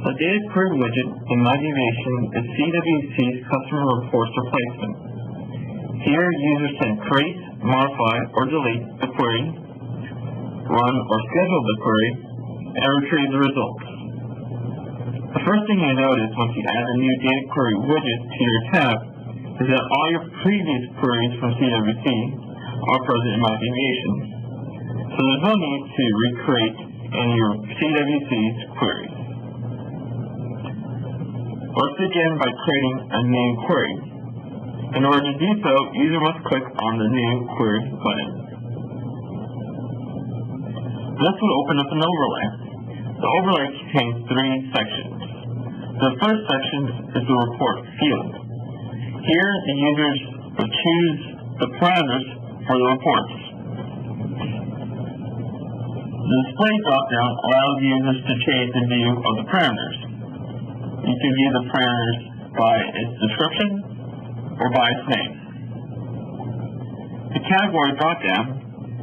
The data query widget in MyDeviation is CWC's customer reports replacement. Here, users can create, modify, or delete the query, run or schedule the query, and retrieve the results. The first thing you notice once you add a new data query widget to your tab is that all your previous queries from CWC are present in MyDeviation. So there's no need to recreate any of your CWC's queries. Let's begin by creating a new query. In order to do so, user must click on the New Query button. This will open up an overlay. The overlay contains three sections. The first section is the report field. Here, the users will choose the parameters for the reports. The display dropdown allows users to change the view of the parameters. You can view the parameters by its description or by its name. The category dropdown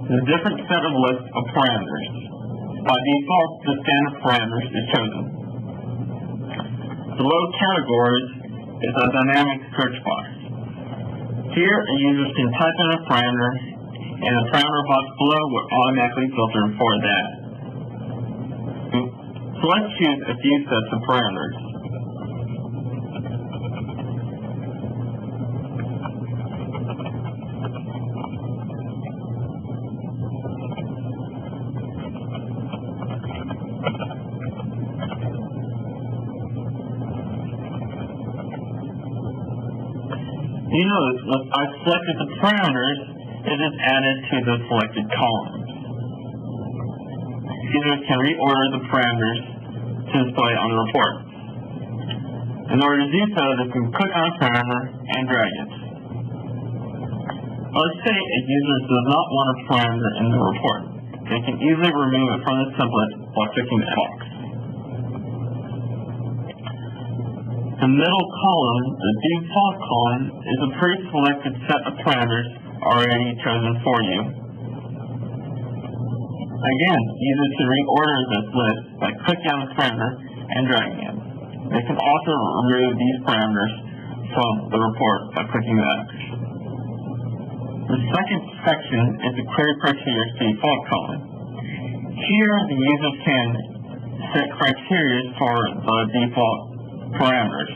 is a different set of list of parameters. By default, the standard parameters is chosen. Below categories is a dynamic search box. Here, a user can type in a parameter, and the parameter box below will automatically filter for that. So let's choose a few sets of parameters. You notice when I selected the parameters, it is added to the selected columns. Users can reorder the parameters to display on the report. In order to do so, they can click on a parameter and drag it. Let's say a user does not want a parameter in the report. They can easily remove it from the template while clicking the box. The middle column, the default column, is a pre-selected set of parameters already chosen for you. Again, users can reorder this list by clicking on the parameter and dragging it. They can also remove these parameters from the report by clicking that. The second section is the query criteria's default column. Here, the users can set criteria for the default parameters.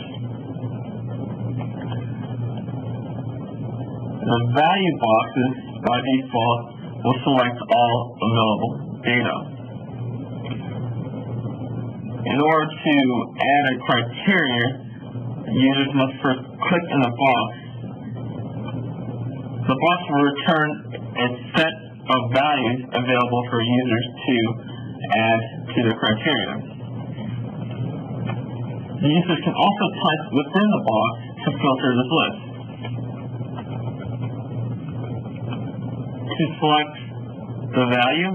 The value boxes by default will select all available data. In order to add a criteria, users must first click in the box. The box will return a set of values available for users to add to the criteria. The users can also type within the box to filter this list. To select the value,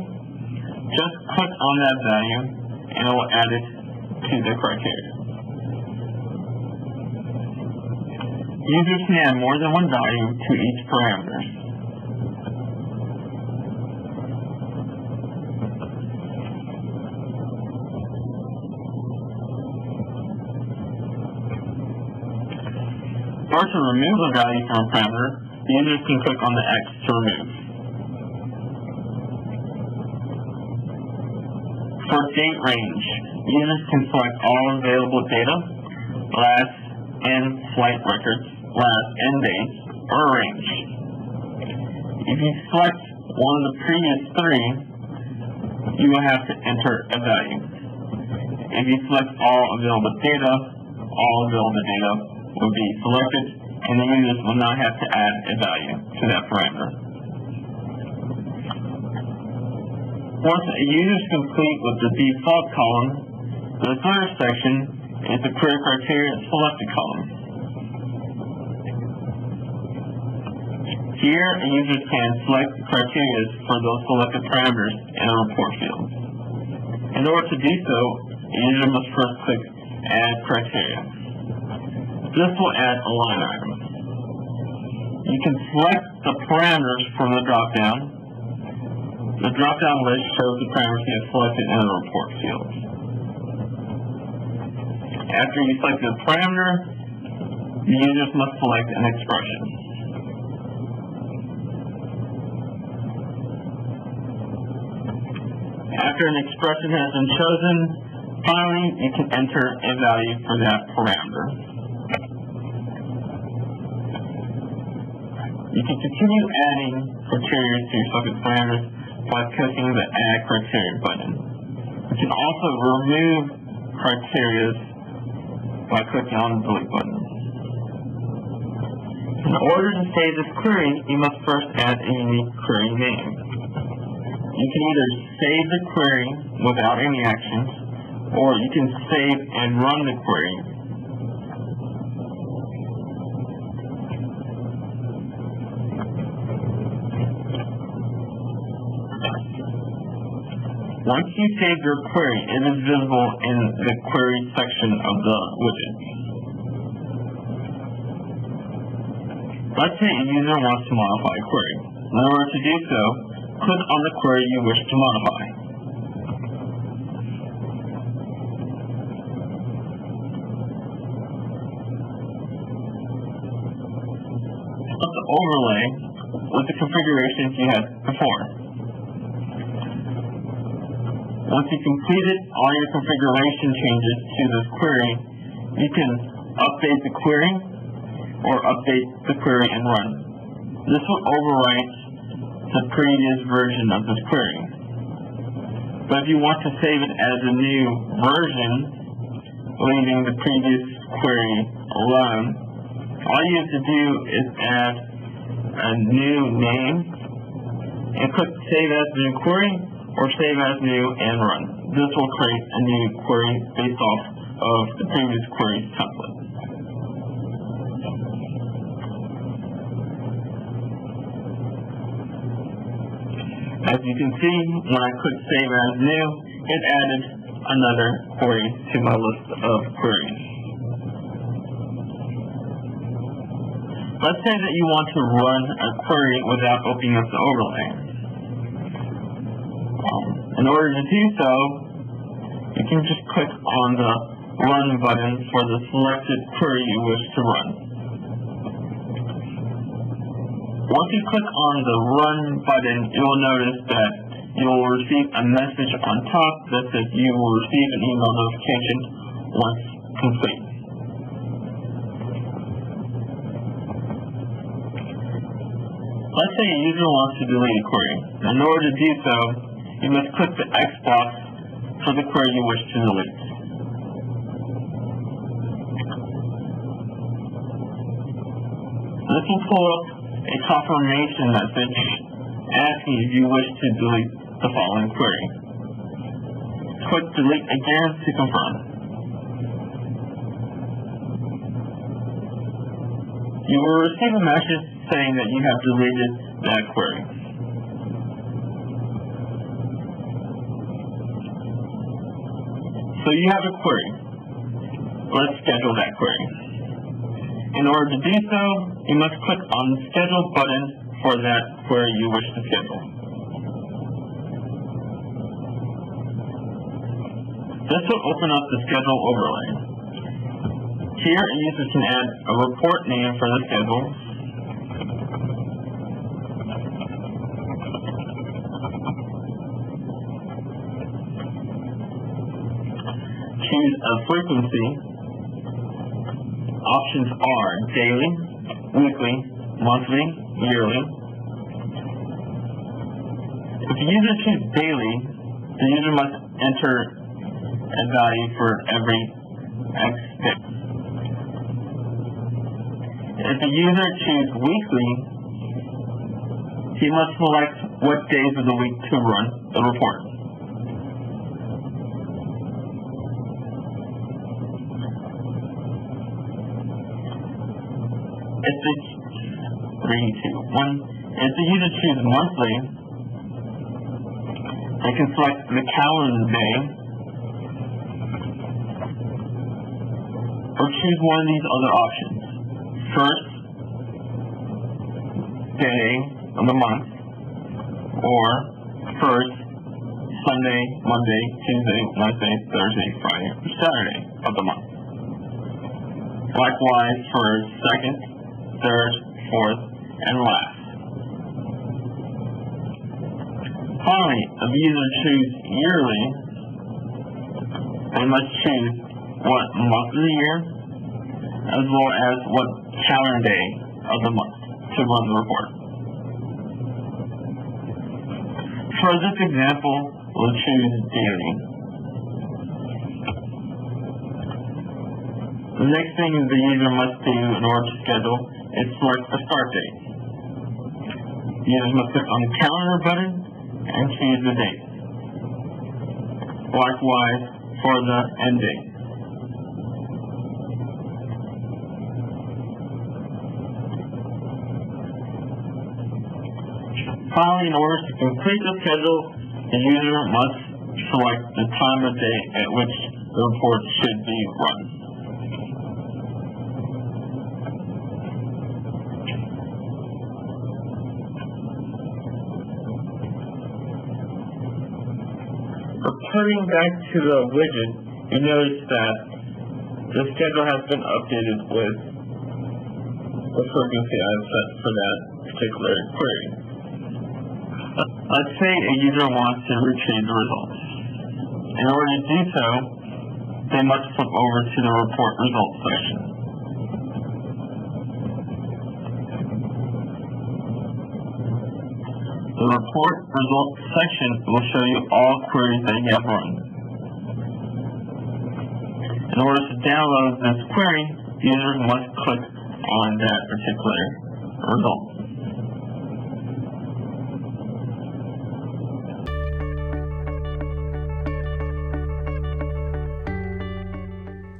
just click on that value and it will add it to the criteria. Users can add more than one value to each parameter. Or to remove a value from a parameter, users can click on the X to remove. For date range, users can select all available data, last and flight records, last and dates, or range. If you select one of the previous three, you will have to enter a value. If you select all available data will be selected, and the users will not have to add a value to that parameter. Once a user is complete with the default column, the third section is the query criteria selected column. Here, a user can select the criteria for those selected parameters in a report field. In order to do so, a user must first click Add Criteria. This will add a line item. You can select the parameters from the drop-down. The drop-down list shows the parameters you have selected in the report field. After you select the parameter, the users must select an expression. After an expression has been chosen, finally you can enter a value for that parameter. You can continue adding criteria to your selected parameters by clicking the Add Criteria button. You can also remove criteria by clicking on the Delete button. In order to save this query, you must first add a unique query name. You can either save the query without any actions, or you can save and run the query. Once you save your query, it is visible in the query section of the widget. Let's say a user wants to modify a query. In order to do so, click on the query you wish to modify. Select the overlay with the configurations you had before. Once you've completed all your configuration changes to this query, you can update the query or update the query and run. This will overwrite the previous version of this query. But if you want to save it as a new version, leaving the previous query alone, all you have to do is add a new name and click Save as New Query or Save as New and run. This will create a new query based off of the previous query's template. As you can see, when I click Save as New, it added another query to my list of queries. Let's say that you want to run a query without opening up the overlay. In order to do so, you can just click on the Run button for the selected query you wish to run. Once you click on the Run button, you will notice that you will receive a message on top that says you will receive an email notification once complete. Let's say a user wants to delete a query. In order to do so, you must click the X box for the query you wish to delete. This will pull up a confirmation message asking if you wish to delete the following query. Click Delete again to confirm. You will receive a message saying that you have deleted that query. So you have a query. Let's schedule that query. In order to do so, you must click on the Schedule button for that query you wish to schedule. This will open up the Schedule overlay. Here, a user can add a report name for the schedule, choose a frequency. Options are daily, weekly, monthly, yearly. If the user chooses daily, the user must enter a value for every X day. If the user chooses weekly, he must select what days of the week to run the report. If the user chooses monthly, they can select the calendar day or choose one of these other options. First day of the month, or first Sunday, Monday, Tuesday, Wednesday, Thursday, Friday, or Saturday of the month. Likewise for second, third, fourth, and last. Finally, if the user chooses yearly, they must choose what month of the year, as well as what calendar day of the month to run the report. For this example, we'll choose daily. The next thing the user must do in order to schedule is select a start date. Users must click on the calendar button and choose the date. Likewise for the end date. Finally, in order to complete the schedule, the user must select the time of day at which the report should be run. Returning back to the widget, you notice that the schedule has been updated with the frequency I've set for that particular query. Let's say a user wants to retrieve the results. In order to do so, they must flip over to the report results section. The report results section will show you all queries that you have run. In order to download this query, users must click on that particular result.